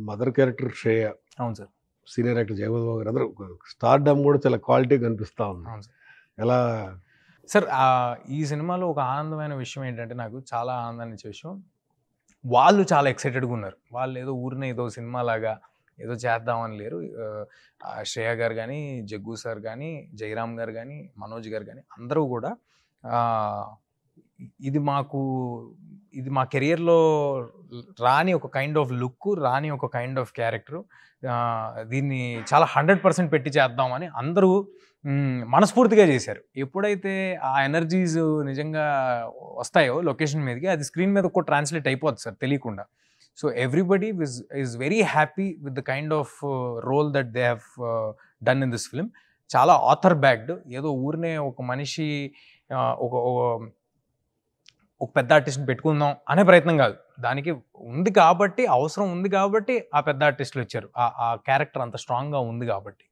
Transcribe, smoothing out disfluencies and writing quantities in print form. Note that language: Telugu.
మదర్ క్యారెక్టర్ శ్రేయ, అవును సార్. సీనియర్ యాక్టర్ జగపతి గారు అందరూ స్టార్డమ్ కూడా చాలా క్వాలిటీగా కనిపిస్తూ ఉంది. అవును సార్. ఎలా సార్ ఈ సినిమాలో ఒక ఆనందమైన విషయం ఏంటంటే, నాకు చాలా ఆనందాన్ని ఇచ్చే విషయం, వాళ్ళు చాలా ఎక్సైటెడ్‌గా ఉన్నారు. వాళ్ళు ఏదో ఊరినే ఏదో సినిమాలాగా ఏదో చేద్దామని లేరు. శ్రేయ గారు గానీ, జగ్గు సార్ గానీ, జయరామ్ గారు గానీ, మనోజ్ గారు గానీ అందరూ గూడా ఆహ్, ఇది మాకు ఇది మా కెరియర్‌లో రాని ఒక కైండ్ ఆఫ్ లుక్కు, రాని ఒక కైండ్ ఆఫ్ క్యారెక్టరు. దీన్ని చాలా 100% పెట్టి చేద్దామని అందరూ మనస్ఫూర్తిగా చేశారు. ఎప్పుడైతే ఆ ఎనర్జీస్ నిజంగా వస్తాయో లొకేషన్ మీదకి, అది స్క్రీన్ మీద కూడా ట్రాన్స్‌లేట్ అయిపోద్ది సార్ తెలియకుండా. So, everybody is very happy with the kind of role that they have done in this film. చాలా ఆథర్ బ్యాక్డ్. ఏదో ఊరినే ఒక మనిషి ఒక ఒక పెద్ద ఆర్టిస్ట్‌ని పెట్టుకుందాం అనే ప్రయత్నం కాదు. దానికి ఉంది కాబట్టి, అవసరం ఉంది కాబట్టి ఆ పెద్ద ఆర్టిస్టులు వచ్చారు. ఆ క్యారెక్టర్ అంత స్ట్రాంగ్‌గా ఉంది కాబట్టి.